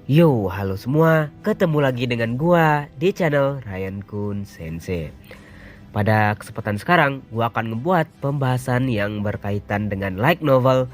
Yo, halo semua, ketemu lagi dengan gua di channel Ryan Kun Sensei. Pada kesempatan sekarang, gua akan ngebuat pembahasan yang berkaitan dengan light novel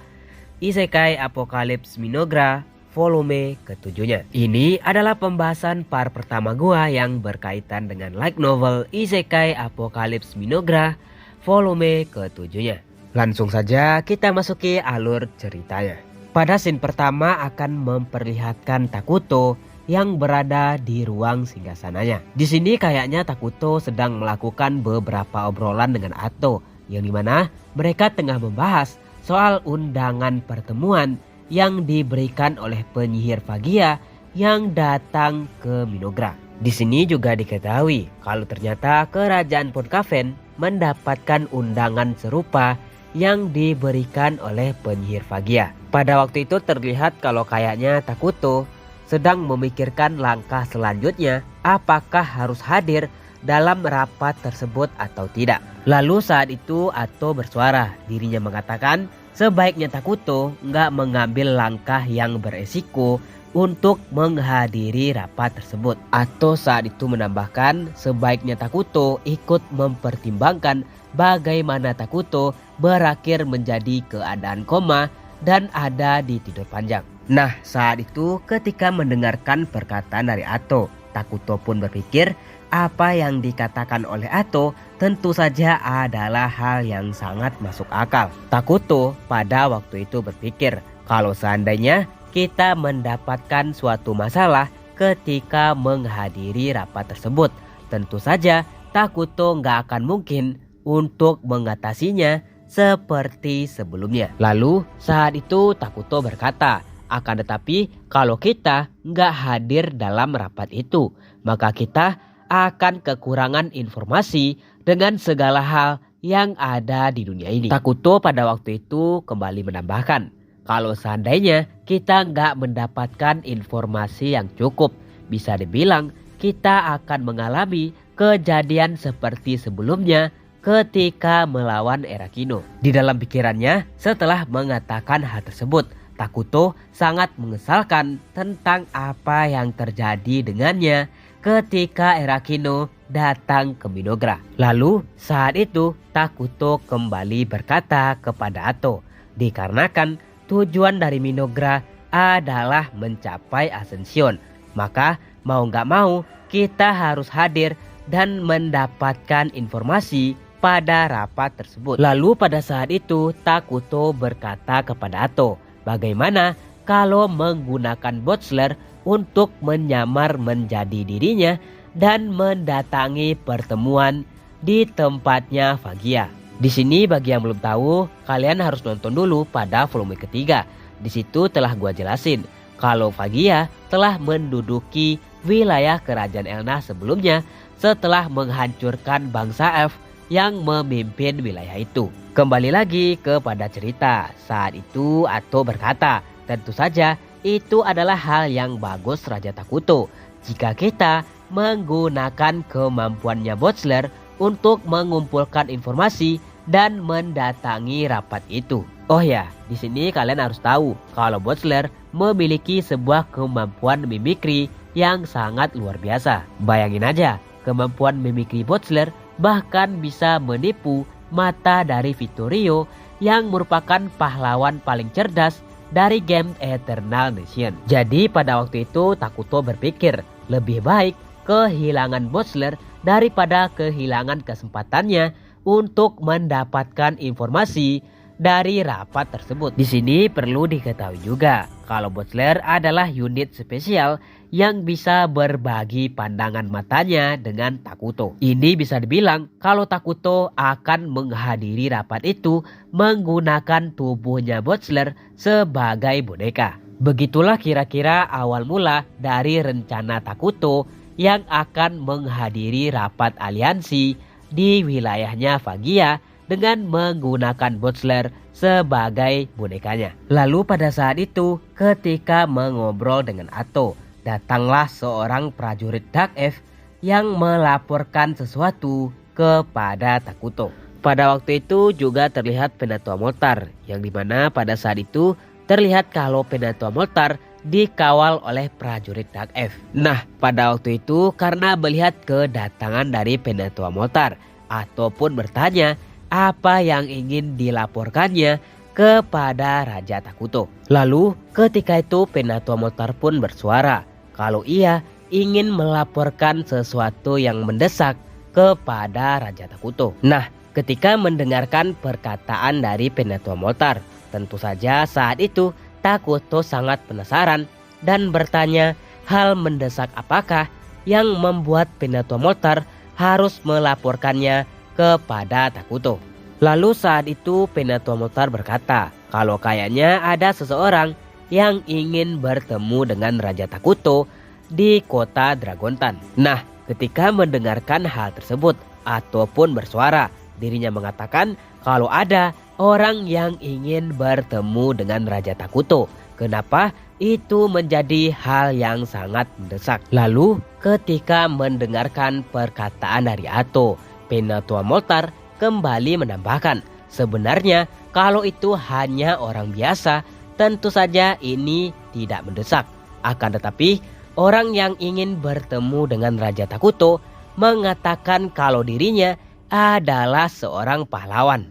Isekai Apocalypse Minogra volume ketujuhnya. Ini adalah pembahasan part pertama gua yang berkaitan dengan light novel Isekai Apocalypse Minogra volume ketujuhnya. Langsung saja kita masuki alur ceritanya. Pada scene pertama akan memperlihatkan Takuto yang berada di ruang singgasananya. Di sini kayaknya Takuto sedang melakukan beberapa obrolan dengan Ato, yang dimana mereka tengah membahas soal undangan pertemuan yang diberikan oleh penyihir Fagia yang datang ke Minogra. Di sini juga diketahui kalau ternyata kerajaan Ponkaven mendapatkan undangan serupa yang diberikan oleh penyihir Fagia. Pada waktu itu terlihat kalau kayaknya Takuto sedang memikirkan langkah selanjutnya, apakah harus hadir dalam rapat tersebut atau tidak. Lalu saat itu Ato bersuara, dirinya mengatakan sebaiknya Takuto nggak mengambil langkah yang beresiko untuk menghadiri rapat tersebut. Ato saat itu menambahkan sebaiknya Takuto ikut mempertimbangkan bagaimana Takuto berakhir menjadi keadaan koma dan ada di tidur panjang. Nah, saat itu ketika mendengarkan perkataan dari Ato, Takuto pun berpikir apa yang dikatakan oleh Ato tentu saja adalah hal yang sangat masuk akal. Takuto pada waktu itu berpikir kalau seandainya kita mendapatkan suatu masalah ketika menghadiri rapat tersebut, tentu saja Takuto nggak akan mungkin untuk mengatasinya seperti sebelumnya. Lalu saat itu Takuto berkata, akan tetapi kalau kita nggak hadir dalam rapat itu, maka kita akan kekurangan informasi dengan segala hal yang ada di dunia ini. Takuto pada waktu itu kembali menambahkan, kalau seandainya kita nggak mendapatkan informasi yang cukup, bisa dibilang kita akan mengalami kejadian seperti sebelumnya ketika melawan Erakino. Di dalam pikirannya setelah mengatakan hal tersebut, Takuto sangat mengesalkan tentang apa yang terjadi dengannya ketika Erakino datang ke Minogra. Lalu saat itu Takuto kembali berkata kepada Ato, dikarenakan tujuan dari Minogra adalah mencapai Ascension, maka mau gak mau kita harus hadir dan mendapatkan informasi pada rapat tersebut. Lalu pada saat itu Takuto berkata kepada Ato, bagaimana kalau menggunakan Botsler untuk menyamar menjadi dirinya dan mendatangi pertemuan di tempatnya Fagia. Di sini bagi yang belum tahu, kalian harus nonton dulu pada volume ketiga. Di situ telah gua jelasin kalau Fagia telah menduduki wilayah kerajaan Elna sebelumnya setelah menghancurkan bangsa F yang memimpin wilayah itu. Kembali lagi kepada cerita. Saat itu Ato berkata, tentu saja itu adalah hal yang bagus Raja Takuto jika kita menggunakan kemampuannya Botsler untuk mengumpulkan informasi dan mendatangi rapat itu. Oh ya, di sini kalian harus tahu kalau Botsler memiliki sebuah kemampuan mimikri yang sangat luar biasa. Bayangin aja, kemampuan mimikri Botsler bahkan bisa menipu mata dari Vittorio yang merupakan pahlawan paling cerdas dari game Eternal Nation. Jadi pada waktu itu Takuto berpikir lebih baik kehilangan Botsler daripada kehilangan kesempatannya untuk mendapatkan informasi dari rapat tersebut. Di sini perlu diketahui juga kalau Botsler adalah unit spesial yang bisa berbagi pandangan matanya dengan Takuto. Ini bisa dibilang kalau Takuto akan menghadiri rapat itu menggunakan tubuhnya Botsler sebagai boneka. Begitulah kira-kira awal mula dari rencana Takuto yang akan menghadiri rapat aliansi di wilayahnya Fagia dengan menggunakan Botsler sebagai bonekanya. Lalu pada saat itu ketika mengobrol dengan Ato, datanglah seorang prajurit Dark F yang melaporkan sesuatu kepada Takuto. Pada waktu itu juga terlihat Penatua Moltar, yang dimana pada saat itu terlihat kalau Penatua Moltar dikawal oleh prajurit Dark F. Nah, pada waktu itu karena melihat kedatangan dari Penatua Moltar ataupun bertanya apa yang ingin dilaporkannya kepada Raja Takuto. Lalu ketika itu Penatua Moltar pun bersuara kalau ia ingin melaporkan sesuatu yang mendesak kepada Raja Takuto. Nah, ketika mendengarkan perkataan dari Penatua Moltar, tentu saja saat itu Takuto sangat penasaran dan bertanya hal mendesak apakah yang membuat Penatua Moltar harus melaporkannya kepada Takuto. Lalu saat itu Penatua Moltar berkata kalau kayaknya ada seseorang yang ingin bertemu dengan Raja Takuto di kota Dragontan. Nah, ketika mendengarkan hal tersebut ataupun bersuara, dirinya mengatakan kalau ada orang yang ingin bertemu dengan Raja Takuto. Kenapa? Itu menjadi hal yang sangat mendesak. Lalu ketika mendengarkan perkataan dari Ato, Penatua Moltar kembali menambahkan, sebenarnya kalau itu hanya orang biasa, tentu saja ini tidak mendesak. Akan tetapi orang yang ingin bertemu dengan Raja Takuto mengatakan kalau dirinya adalah seorang pahlawan.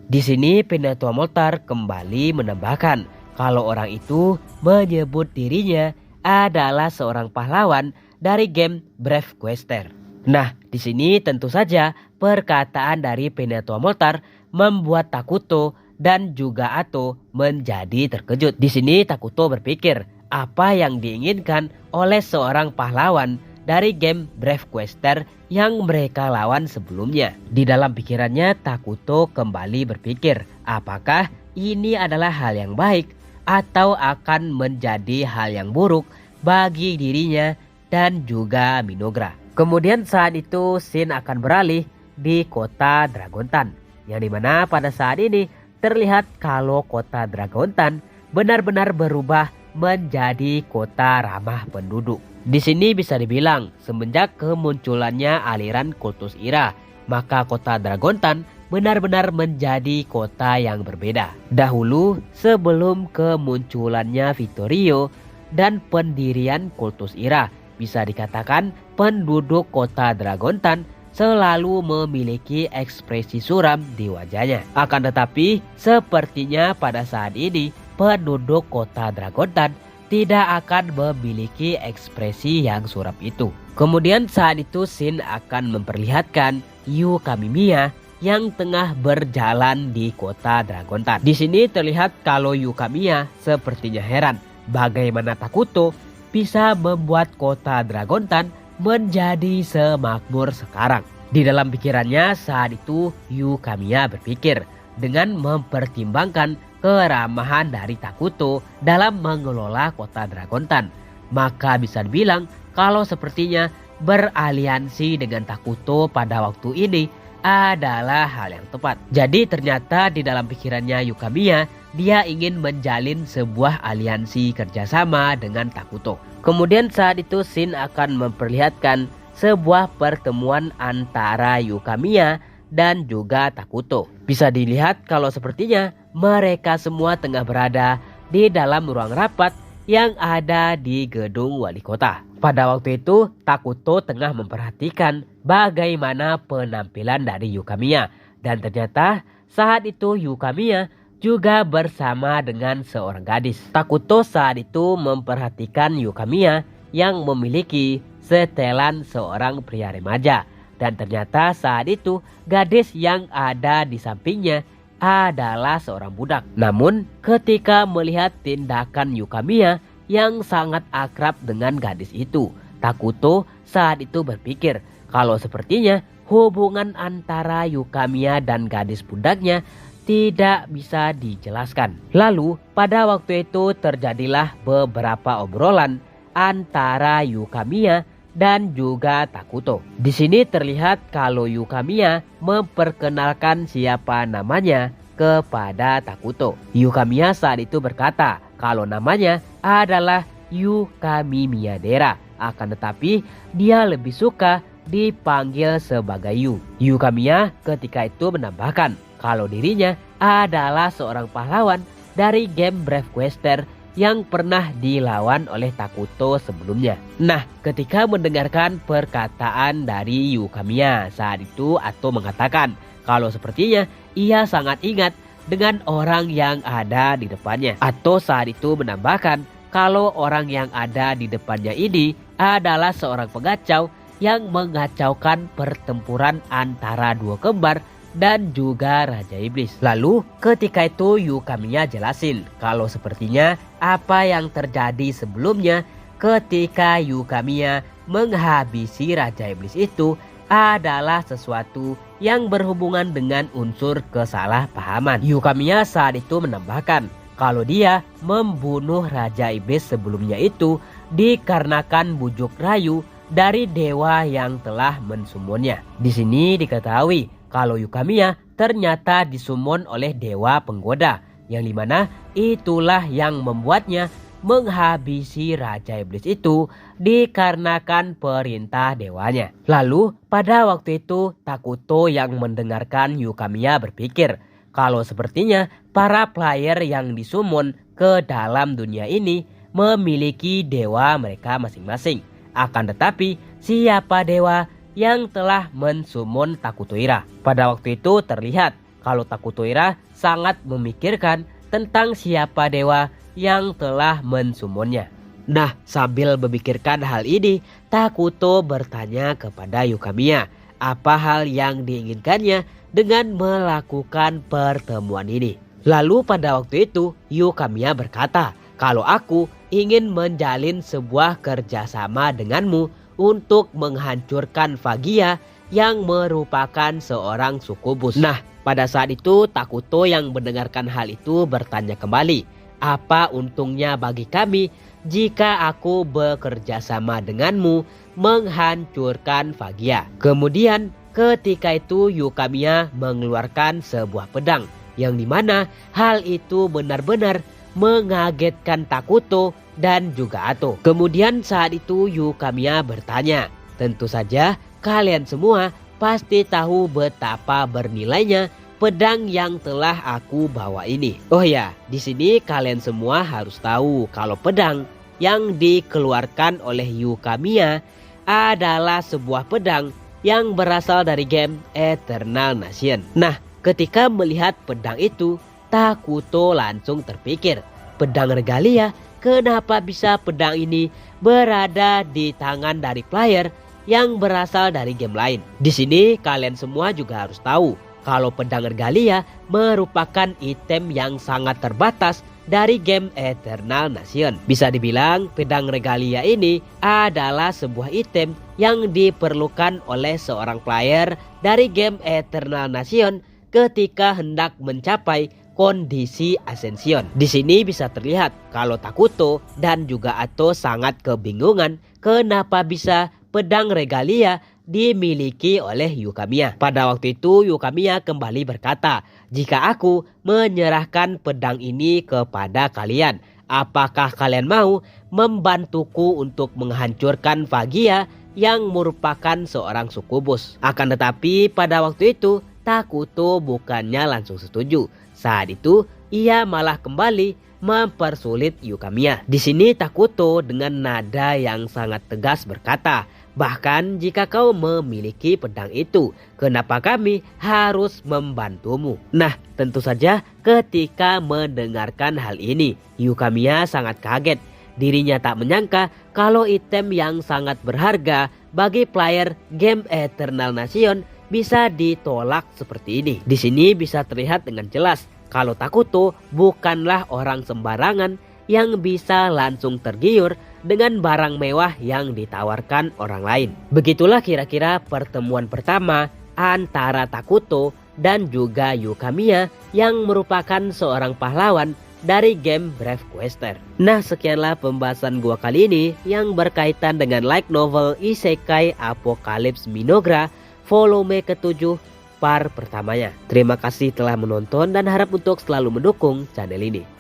Di sini Penatua Moltar kembali menambahkan kalau orang itu menyebut dirinya adalah seorang pahlawan dari game Brave Quester. Nah, di sini tentu saja perkataan dari Penatua Moltar membuat Takuto dan juga Ato menjadi terkejut. Di sini Takuto berpikir apa yang diinginkan oleh seorang pahlawan dari game Brave Quester yang mereka lawan sebelumnya. Di dalam pikirannya Takuto kembali berpikir apakah ini adalah hal yang baik atau akan menjadi hal yang buruk bagi dirinya dan juga Minogra. Kemudian saat itu scene akan beralih di kota Dragontan, yang dimana pada saat ini terlihat kalau kota Dragontan benar-benar berubah menjadi kota ramah penduduk. Di sini bisa dibilang semenjak kemunculannya aliran kultus Ira, maka kota Dragontan benar-benar menjadi kota yang berbeda. Dahulu sebelum kemunculannya Vittorio dan pendirian kultus Ira, bisa dikatakan penduduk kota Dragontan selalu memiliki ekspresi suram di wajahnya. Akan tetapi sepertinya pada saat ini penduduk kota Dragontan tidak akan memiliki ekspresi yang suram itu. Kemudian saat itu Shin akan memperlihatkan Yu Kamiya yang tengah berjalan di kota Dragontan. Di sini terlihat kalau Yu Kamiya sepertinya heran bagaimana Takuto bisa membuat kota Dragontan menjadi semakmur sekarang. Di dalam pikirannya saat itu Yu Kamiya berpikir dengan mempertimbangkan keramahan dari Takuto dalam mengelola kota Dragontan, maka bisa dibilang kalau sepertinya beraliansi dengan Takuto pada waktu ini adalah hal yang tepat. Jadi ternyata di dalam pikirannya Yu Kamiya, dia ingin menjalin sebuah aliansi kerjasama dengan Takuto. Kemudian saat itu Shin akan memperlihatkan sebuah pertemuan antara Yu Kamiya dan juga Takuto. Bisa dilihat kalau sepertinya mereka semua tengah berada di dalam ruang rapat yang ada di gedung wali kota. Pada waktu itu Takuto tengah memperhatikan bagaimana penampilan dari Yu Kamiya, dan ternyata saat itu Yu Kamiya juga bersama dengan seorang gadis. Takuto saat itu memperhatikan Yu Kamiya yang memiliki setelan seorang pria remaja, dan ternyata saat itu gadis yang ada di sampingnya adalah seorang budak. Namun ketika melihat tindakan Yu Kamiya yang sangat akrab dengan gadis itu, Takuto saat itu berpikir kalau sepertinya hubungan antara Yu Kamiya dan gadis budaknya tidak bisa dijelaskan. Lalu pada waktu itu terjadilah beberapa obrolan antara Yu Kamiya dan juga Takuto. Di sini terlihat kalau Yu Kamiya memperkenalkan siapa namanya kepada Takuto. Yu Kamiya saat itu berkata kalau namanya adalah Yu Kamimiyadera, akan tetapi dia lebih suka dipanggil sebagai Yu. Yu Kamiya ketika itu menambahkan kalau dirinya adalah seorang pahlawan dari game Brave Quester yang pernah dilawan oleh Takuto sebelumnya. Nah, ketika mendengarkan perkataan dari Yukamiya saat itu, Ato mengatakan kalau sepertinya ia sangat ingat dengan orang yang ada di depannya. Ato saat itu menambahkan kalau orang yang ada di depannya ini adalah seorang pengacau yang mengacaukan pertempuran antara dua kembar dan juga Raja Iblis. Lalu ketika itu Yukamiya jelasin kalau sepertinya apa yang terjadi sebelumnya ketika Yukamiya menghabisi Raja Iblis itu adalah sesuatu yang berhubungan dengan unsur kesalahpahaman. Yukamiya saat itu menambahkan kalau dia membunuh Raja Iblis sebelumnya itu dikarenakan bujuk rayu dari dewa yang telah mensumonnya. Di sini diketahui kalau Yukamiya ternyata disummon oleh dewa penggoda, yang dimana itulah yang membuatnya menghabisi Raja Iblis itu dikarenakan perintah dewanya. Lalu pada waktu itu Takuto yang mendengarkan Yukamiya berpikir kalau sepertinya para player yang disummon ke dalam dunia ini memiliki dewa mereka masing-masing. Akan tetapi siapa dewa yang telah mensummon Takutoira? Pada waktu itu terlihat kalau Takutoira sangat memikirkan tentang siapa dewa yang telah mensummonnya. Nah, sambil memikirkan hal ini, Takuto bertanya kepada Yukamiya apa hal yang diinginkannya dengan melakukan pertemuan ini. Lalu pada waktu itu Yukamiya berkata kalau aku ingin menjalin sebuah kerjasama denganmu untuk menghancurkan Fagia yang merupakan seorang sukubus. Nah, pada saat itu Takuto yang mendengarkan hal itu bertanya kembali, apa untungnya bagi kami jika aku bekerja sama denganmu menghancurkan Fagia? Kemudian ketika itu Yukamiya mengeluarkan sebuah pedang, yang dimana hal itu benar-benar mengagetkan Takuto dan juga Ato. Kemudian saat itu Yukamiya bertanya, tentu saja kalian semua pasti tahu betapa bernilainya pedang yang telah aku bawa ini. Oh ya, di sini kalian semua harus tahu kalau pedang yang dikeluarkan oleh Yukamiya adalah sebuah pedang yang berasal dari game Eternal Nation. Nah, ketika melihat pedang itu, Takuto langsung terpikir, pedang Regalia, kenapa bisa pedang ini berada di tangan dari player yang berasal dari game lain? Di sini kalian semua juga harus tahu kalau pedang Regalia merupakan item yang sangat terbatas dari game Eternal Nation. Bisa dibilang pedang Regalia ini adalah sebuah item yang diperlukan oleh seorang player dari game Eternal Nation ketika hendak mencapai kondisi Ascension. Di sini bisa terlihat kalau Takuto dan juga Ato sangat kebingungan kenapa bisa pedang Regalia dimiliki oleh Yukamiya. Pada waktu itu Yukamiya kembali berkata, jika aku menyerahkan pedang ini kepada kalian, apakah kalian mau membantuku untuk menghancurkan Fagia yang merupakan seorang sukubus? Akan tetapi pada waktu itu Takuto bukannya langsung setuju. Saat itu ia malah kembali mempersulit Yukamiya. Di sini Takuto dengan nada yang sangat tegas berkata, bahkan jika kau memiliki pedang itu, kenapa kami harus membantumu? Nah, tentu saja ketika mendengarkan hal ini, Yukamiya sangat kaget. Dirinya tak menyangka kalau item yang sangat berharga bagi player game Eternal Nation bisa ditolak seperti ini. Di sini bisa terlihat dengan jelas kalau Takuto bukanlah orang sembarangan yang bisa langsung tergiur dengan barang mewah yang ditawarkan orang lain. Begitulah kira-kira pertemuan pertama antara Takuto dan juga Yukamiya yang merupakan seorang pahlawan dari game Brave Quester. Nah, sekianlah pembahasan gua kali ini yang berkaitan dengan light novel Isekai Apocalypse Minogra volume ke-7 part pertamanya. Terima kasih telah menonton dan harap untuk selalu mendukung channel ini.